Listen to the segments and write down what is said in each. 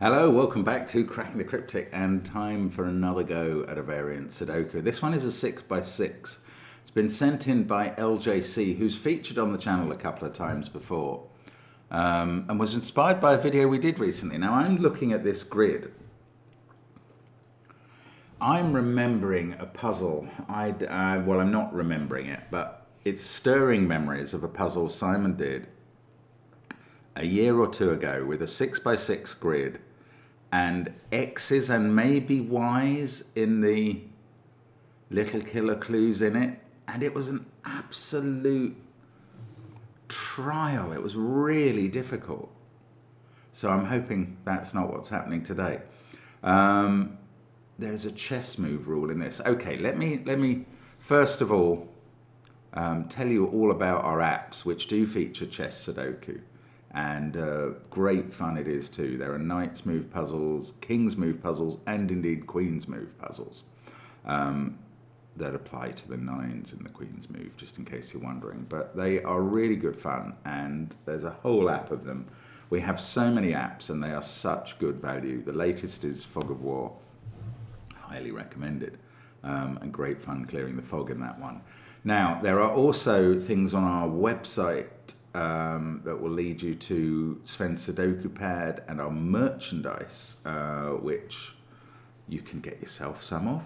Hello, welcome back to Cracking the Cryptic, and time for another go at a variant Sudoku. This one is a 6x6. It's been sent in by LJC, who's featured on the channel a couple of times before, and was inspired by a video we did recently. Now I'm looking at this grid. I'm remembering a puzzle. Well, I'm not remembering it, but it's stirring memories of a puzzle Simon did a year or two ago with a 6x6 grid and X's and maybe Y's in the little killer clues in it. And it was an absolute trial. It was really difficult. So I'm hoping that's not what's happening today. There's a chess move rule in this. Okay, let me first of all tell you all about our apps, which do feature chess Sudoku. And great fun it is too. There are knight's move puzzles, king's move puzzles, and indeed queen's move puzzles that apply to the nines in the queen's move, just in case you're wondering. But they are really good fun, and there's a whole app of them. We have so many apps, and they are such good value. The latest is Fog of War, highly recommended, and great fun clearing the fog in that one. Now, there are also things on our website that will lead you to SVEN'S Sudoku Pad and our merchandise, which you can get yourself some of.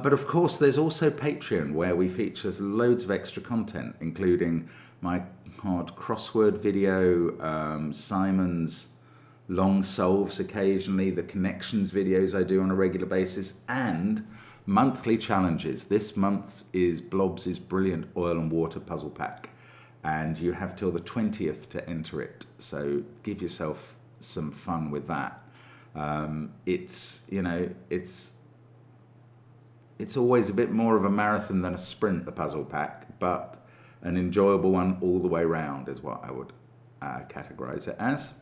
But of course, there's also Patreon, where we feature loads of extra content, including my hard crossword video, Simon's long solves occasionally, the connections videos I do on a regular basis, and monthly challenges. This month's is Blobs' brilliant oil and water puzzle pack, and you have till the 20th to enter it, so give yourself some fun with that. It's always a bit more of a marathon than a sprint, the puzzle pack, but an enjoyable one all the way round is what I would categorize it as.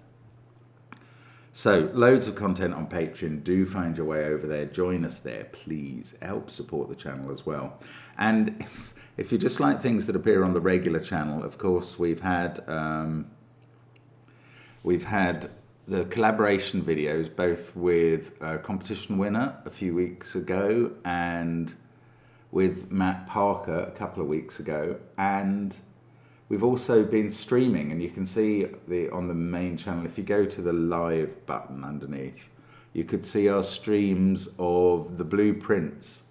So loads of content on Patreon. Do find your way over there, join us there, please. Help support the channel as well. And if you just like things that appear on the regular channel, of course, we've had the collaboration videos, both with a competition winner a few weeks ago and with Matt Parker a couple of weeks ago. And we've also been streaming, and you can see on the main channel, if you go to the live button underneath, you could see our streams of the Blueprints,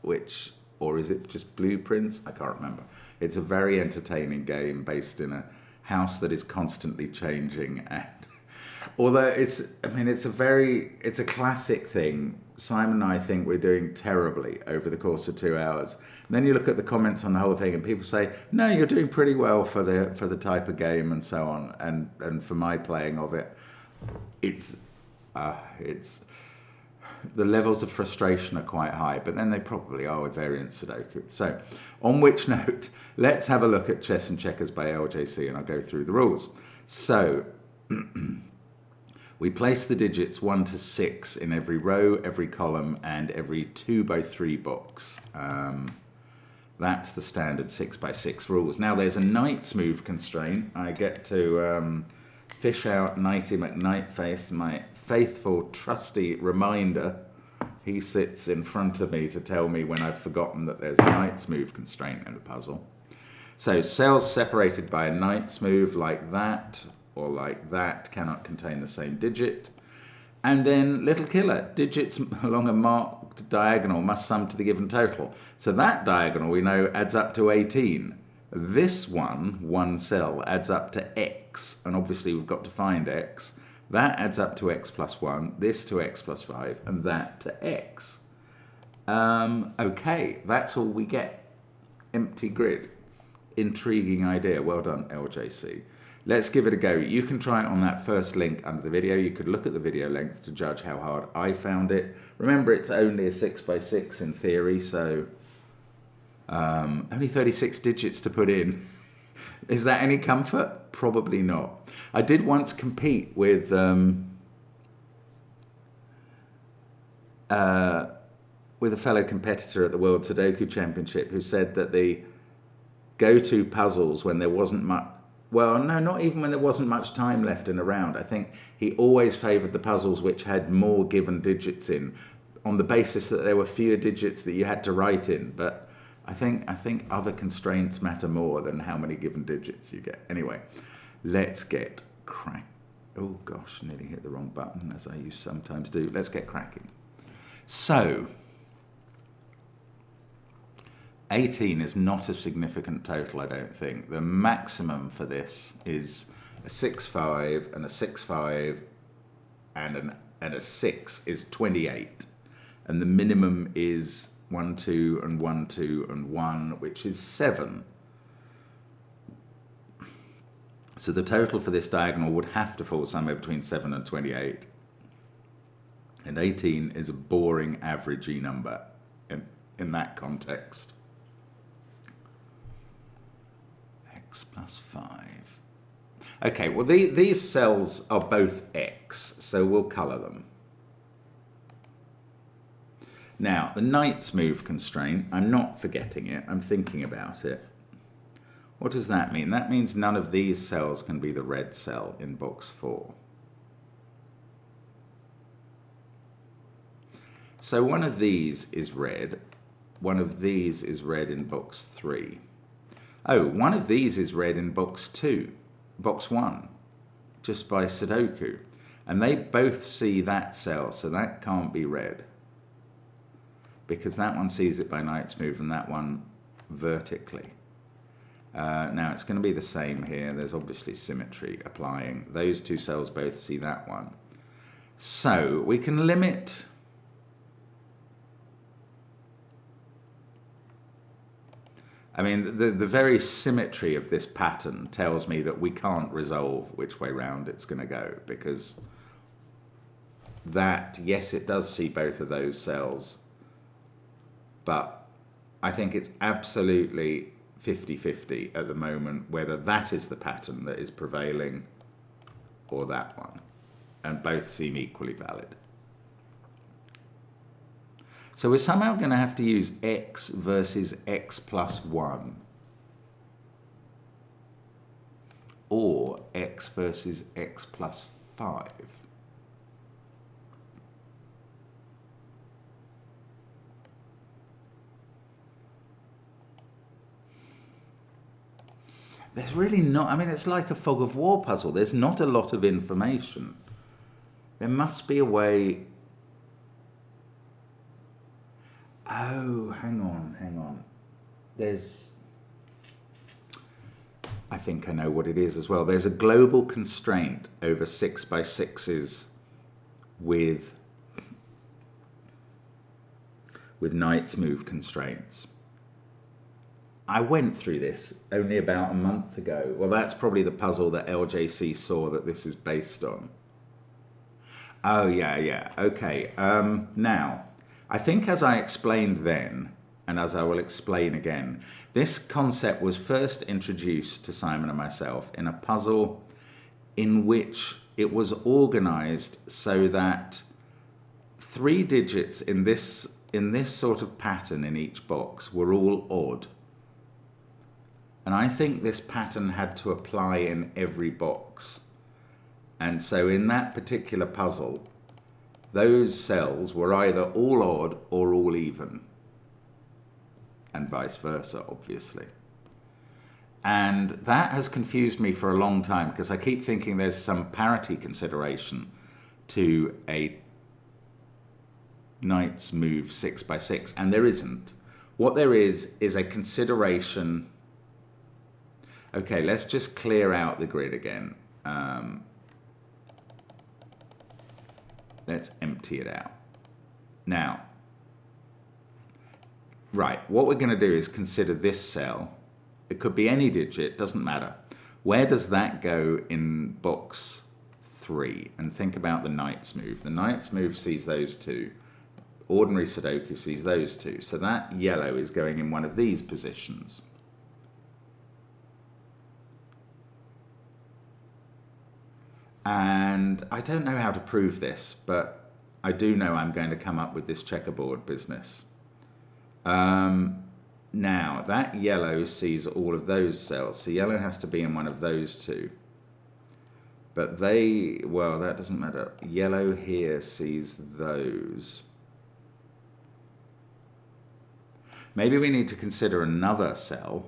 or is it just Blueprints? I can't remember. It's a very entertaining game based in a house that is constantly changing. And although it's a classic thing, Simon and I think we're doing terribly over the course of 2 hours. And then you look at the comments on the whole thing, and people say, "No, you're doing pretty well for the type of game," and so on. And for my playing of it, it's the levels of frustration are quite high, but then they probably are with variant Sudoku. So, on which note, let's have a look at Chess and Checkers by LJC, and I'll go through the rules. So, we place the digits 1 to 6 in every row, every column, and every 2x3 box. That's the standard 6x6 rules. Now, there's a knight's move constraint. I get to fish out Knighty McKnightface, my faithful, trusty reminder. He sits in front of me to tell me when I've forgotten that there's a knight's move constraint in the puzzle. So cells separated by a knight's move like that or like that cannot contain the same digit. And then little killer, digits along a marked diagonal must sum to the given total. So that diagonal we know adds up to 18. This one cell, adds up to x, and obviously we've got to find x. That adds up to x plus 1, this to x plus 5, and that to x. Okay, that's all we get. Empty grid. Intriguing idea. Well done, LJC. Let's give it a go. You can try it on that first link under the video. You could look at the video length to judge how hard I found it. Remember, it's only a 6x6 in theory, so only 36 digits to put in. Is that any comfort? Probably not. I did once compete with a fellow competitor at the World Sudoku Championship who said that the go-to puzzles when there wasn't well, no, not even when there wasn't much time left in a round. I think he always favoured the puzzles which had more given digits in, on the basis that there were fewer digits that you had to write in. But I think other constraints matter more than how many given digits you get. Anyway, let's get crack. Oh gosh, nearly hit the wrong button, as I sometimes do. Let's get cracking. So 18 is not a significant total, I don't think. The maximum for this is a 6-5 and a 6-5 and a 6 is 28. And the minimum is 1, 2 and 1, 2 and 1, which is 7. So the total for this diagonal would have to fall somewhere between 7 and 28. And 18 is a boring averagey number in that context. X plus 5. Okay, well these cells are both X, so we'll colour them. Now, the knight's move constraint, I'm not forgetting it, I'm thinking about it. What does that mean? That means none of these cells can be the red cell in box 4. So one of these is red, one of these is red in box 3. Oh, one of these is red in box 2, box 1, just by Sudoku. And they both see that cell, so that can't be red, because that one sees it by knight's move and that one vertically. Now it's going to be the same here. There's obviously symmetry applying. Those two cells both see that one. So we can limit. I mean, the very symmetry of this pattern tells me that we can't resolve which way round it's going to go, because that, yes, it does see both of those cells, but I think it's absolutely 50-50 at the moment whether that is the pattern that is prevailing or that one, and both seem equally valid. So we're somehow going to have to use x versus x plus 1, or x versus x plus 5. There's really not, I mean, it's like a fog of war puzzle. There's not a lot of information. There must be a way. Oh, hang on. There's, I think I know what it is as well. There's a global constraint over 6x6s with knight's move constraints. I went through this only about a month ago. Well, that's probably the puzzle that LJC saw that this is based on. Oh, yeah, okay. Now, I think as I explained then, and as I will explain again, this concept was first introduced to Simon and myself in a puzzle in which it was organized so that 3 digits in this sort of pattern in each box were all odd. And I think this pattern had to apply in every box. And so in that particular puzzle, those cells were either all odd or all even. And vice versa, obviously. And that has confused me for a long time, because I keep thinking there's some parity consideration to a knight's move 6x6, and there isn't. What there is a consideration. Okay, let's just clear out the grid again. Let's empty it out. Now, right, what we're going to do is consider this cell. It could be any digit, doesn't matter. Where does that go in box 3? And think about the knight's move. The knight's move sees those two. Ordinary Sudoku sees those two. So that yellow is going in one of these positions. And I don't know how to prove this, but I do know I'm going to come up with this checkerboard business. Now, that yellow sees all of those cells, so yellow has to be in one of those two. But they, well, that doesn't matter. Yellow here sees those. Maybe we need to consider another cell,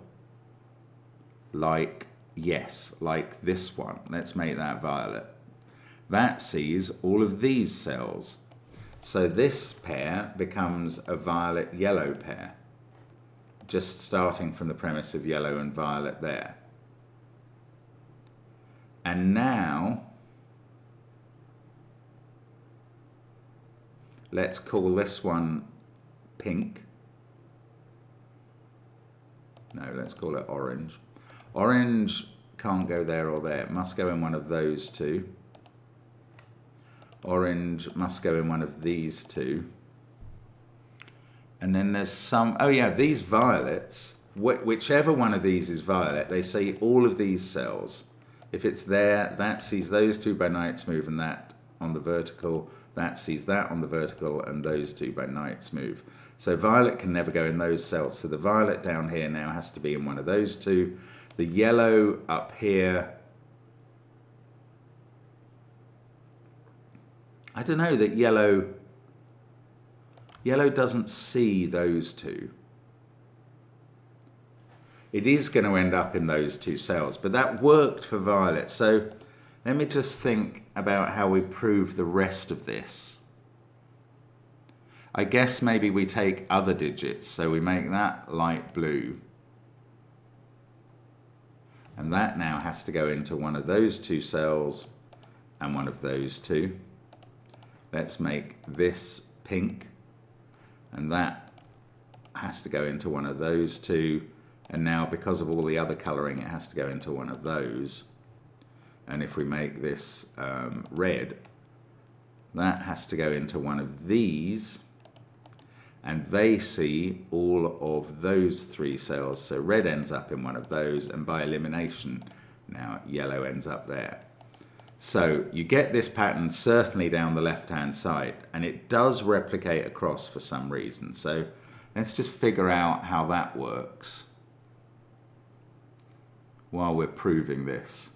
like, yes, like this one. Let's make that violet. That sees all of these cells. So this pair becomes a violet-yellow pair, just starting from the premise of yellow and violet there. And now, let's call this one pink. No, let's call it orange. Orange can't go there or there. It must go in one of those two. Orange must go in one of these two. And then there's some, oh yeah, these violets, whichever one of these is violet, they see all of these cells. If it's there, that sees those two by Knight's move and that on the vertical, that sees that on the vertical and those two by Knight's move. So violet can never go in those cells. So the violet down here now has to be in one of those two. The yellow up here, I don't know that yellow doesn't see those two. It is going to end up in those two cells, but that worked for violet. So let me just think about how we prove the rest of this. I guess maybe we take other digits, so we make that light blue. And that now has to go into one of those two cells and one of those two. Let's make this pink, and that has to go into one of those two. And now, because of all the other colouring, it has to go into one of those. And if we make this red, that has to go into one of these. And they see all of those three cells. So red ends up in one of those, and by elimination, now yellow ends up there. So you get this pattern certainly down the left-hand side, and it does replicate across for some reason. So let's just figure out how that works while we're proving this.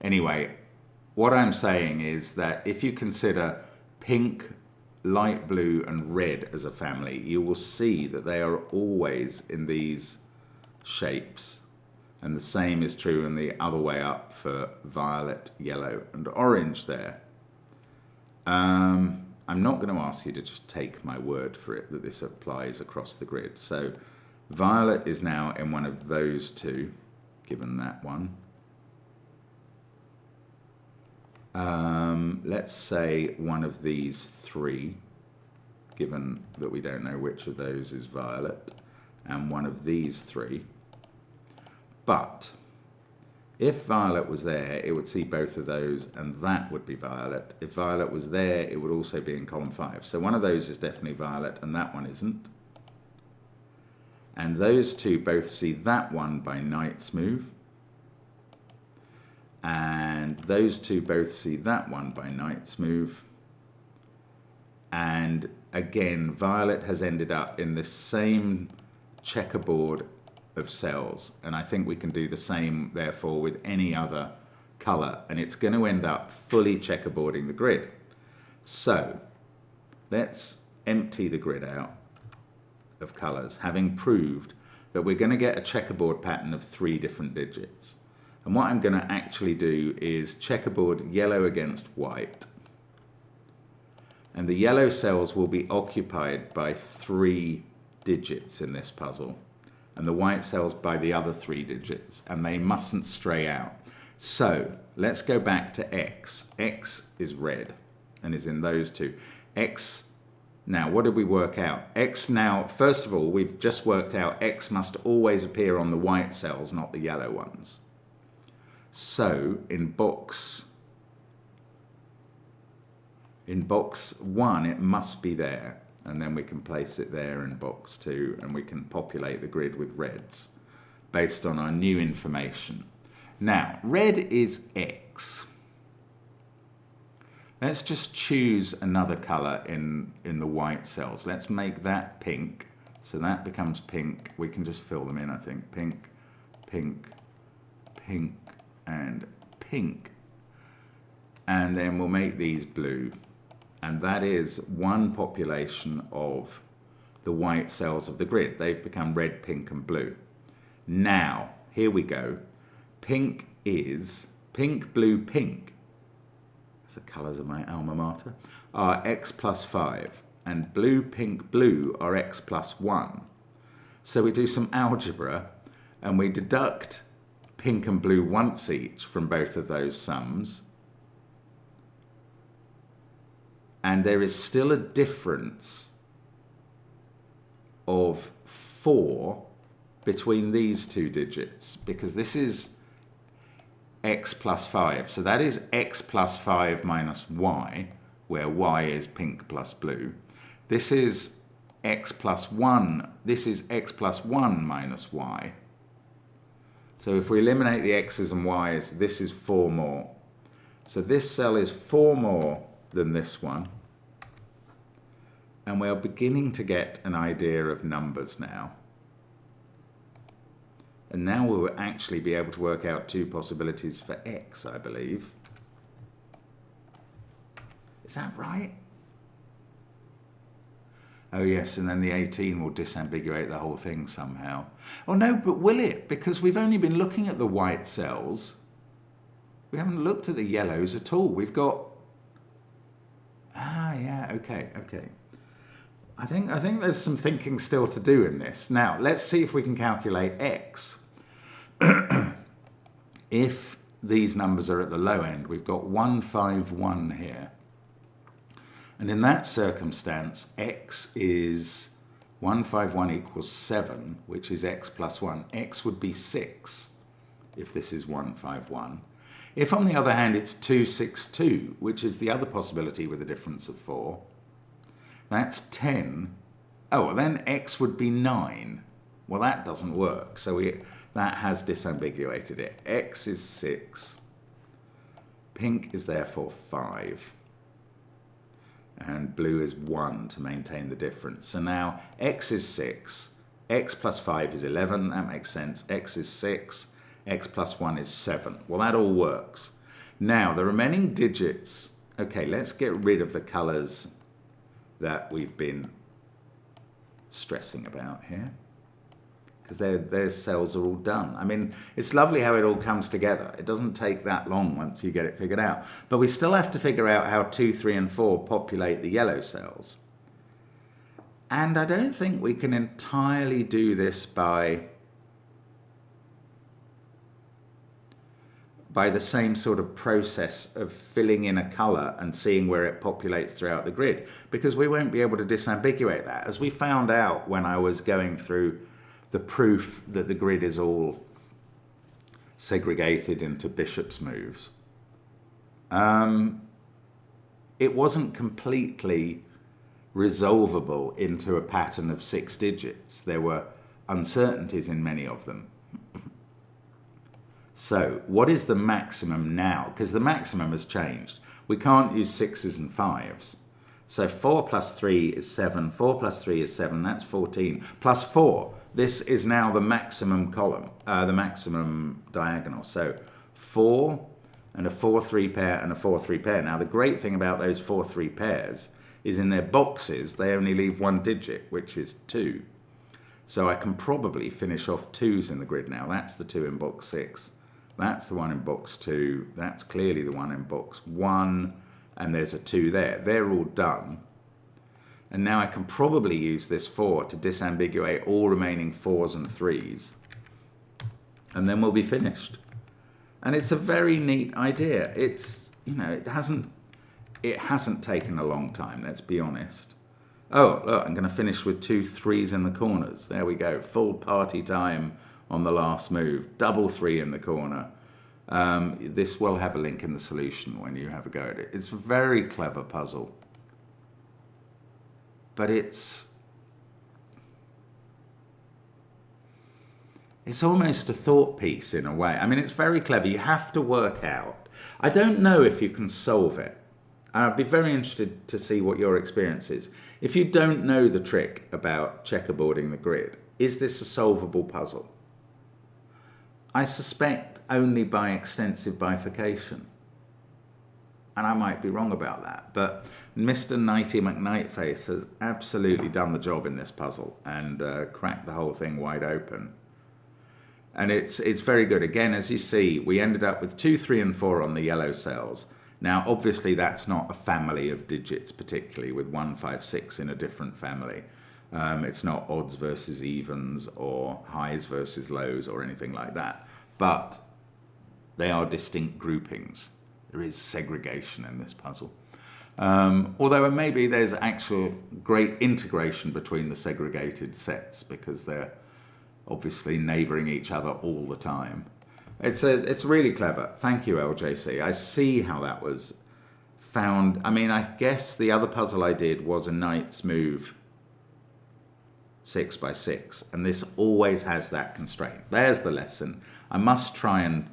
Anyway, what I'm saying is that if you consider pink, light blue and red as a family, you will see that they are always in these shapes. And the same is true in the other way up for violet, yellow and orange there. I'm not going to ask you to just take my word for it that this applies across the grid. So violet is now in one of those two, given that one. Let's say one of these three, given that we don't know which of those is violet, and one of these three. But if violet was there, it would see both of those, and that would be violet. If violet was there, it would also be in column 5. So one of those is definitely violet, and that one isn't. And those two both see that one by Knight's move. And those two both see that one by Knight's move. And again, violet has ended up in the same checkerboard of cells. And I think we can do the same, therefore, with any other colour. And it's going to end up fully checkerboarding the grid. So let's empty the grid out of colours, having proved that we're going to get a checkerboard pattern of 3 different digits. And what I'm going to actually do is checkerboard yellow against white. And the yellow cells will be occupied by 3 digits in this puzzle, and the white cells by the other 3 digits, and they mustn't stray out. So let's go back to X. X is red and is in those two. X, now what did we work out? X now, first of all, we've just worked out X must always appear on the white cells, not the yellow ones. So in box 1, it must be there, and then we can place it there in box 2, and we can populate the grid with reds based on our new information. Now, red is X. Let's just choose another color in the white cells. Let's make that pink. So that becomes pink. We can just fill them in, I think. Pink, pink, pink, and pink. And then we'll make these blue. And that is one population of the white cells of the grid. They've become red, pink, and blue. Now, here we go. Pink is pink, blue, pink. That's the colours of my alma mater. Are x plus 5. And blue, pink, blue are x plus 1. So we do some algebra and we deduct pink and blue once each from both of those sums. And there is still a difference of 4 between these two digits, because this is x plus 5. So that is x plus 5 minus y, where y is pink plus blue. This is x plus 1. This is x plus 1 minus y. So if we eliminate the x's and y's, this is 4 more. So this cell is 4 more than this one. And we're beginning to get an idea of numbers now. And now we'll actually be able to work out 2 possibilities for x, I believe. Is that right? Oh yes, and then the 18 will disambiguate the whole thing somehow. Oh no, but will it? Because we've only been looking at the white cells. We haven't looked at the yellows at all. We've got... Ah, yeah, okay. I think there's some thinking still to do in this. Now, let's see if we can calculate x. If these numbers are at the low end, we've got 151 here. And in that circumstance, x is 151 equals 7, which is x plus 1. X would be 6 if this is 151. If, on the other hand, it's 262, which is the other possibility with a difference of 4, that's 10. Oh, well, then x would be 9. Well, that doesn't work, so that has disambiguated it. X is 6. Pink is therefore 5. And blue is 1 to maintain the difference. So now x is 6. X plus 5 is 11. That makes sense. X is 6. X plus 1 is 7. Well, that all works. Now, the remaining digits... Okay, let's get rid of the colours that we've been stressing about here, because their cells are all done. I mean, it's lovely how it all comes together. It doesn't take that long once you get it figured out. But we still have to figure out how 2, 3, and 4 populate the yellow cells. And I don't think we can entirely do this by the same sort of process of filling in a colour and seeing where it populates throughout the grid, because we won't be able to disambiguate that. As we found out when I was going through the proof that the grid is all segregated into bishop's moves, it wasn't completely resolvable into a pattern of 6 digits. There were uncertainties in many of them. So, what is the maximum now? Because the maximum has changed. We can't use 6s and 5s. So 4 plus 3 is 7. 4 plus 3 is 7. That's 14. Plus 4. This is now the maximum column, the maximum diagonal. So 4 and a 4-3 pair and a 4-3 pair. Now, the great thing about those 4-3 pairs is in their boxes, they only leave 1 digit, which is 2. So I can probably finish off 2s in the grid now. That's the 2 in box 6. That's the one in box 2. That's clearly the one in box 1. And there's a 2 there. They're all done. And now I can probably use this 4 to disambiguate all remaining 4s and 3s. And then we'll be finished. And it's a very neat idea. It's, you know, it hasn't taken a long time, let's be honest. Oh, look, I'm going to finish with 2 3s in the corners. There we go. Full party time on the last move. Double 3 in the corner. This will have a link in the solution when you have a go at it. It's a very clever puzzle. But it's almost a thought piece in a way. I mean, it's very clever. You have to work out. I don't know if you can solve it. And I'd be very interested to see what your experience is. If you don't know the trick about checkerboarding the grid, is this a solvable puzzle? I suspect only by extensive bifurcation. And I might be wrong about that, but Mr. Nighty McNightface has absolutely done the job in this puzzle and cracked the whole thing wide open. And it's very good. Again, as you see, we ended up with 2, 3, and 4 on the yellow cells. Now, obviously, that's not a family of digits, particularly with 1, 5, 6 in a different family. It's not odds versus evens or highs versus lows or anything like that. But they are distinct groupings. There is segregation in this puzzle. Although maybe there's actual great integration between the segregated sets because they're obviously neighbouring each other all the time. It's really clever. Thank you, LJC. I see how that was found. I mean, I guess the other puzzle I did was a knight's move 6 by 6, and this always has that constraint. There's the lesson. I must try and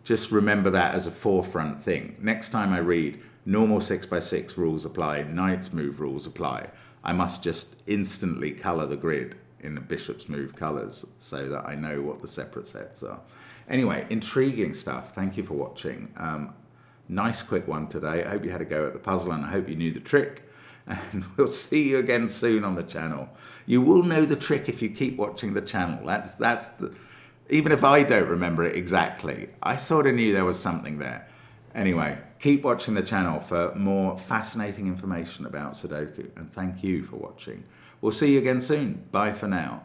just remember that as a forefront thing. Next time I read normal 6 by 6 rules apply, knight's move rules apply, I must just instantly colour the grid in the bishop's move colours so that I know what the separate sets are. Anyway, intriguing stuff. Thank you for watching. Nice quick one today. I hope you had a go at the puzzle and I hope you knew the trick. And we'll see you again soon on the channel. You will know the trick if you keep watching the channel. That's the, even if I don't remember it exactly, I sort of knew there was something there. Anyway, keep watching the channel for more fascinating information about Sudoku, and thank you for watching. We'll see you again soon. Bye for now.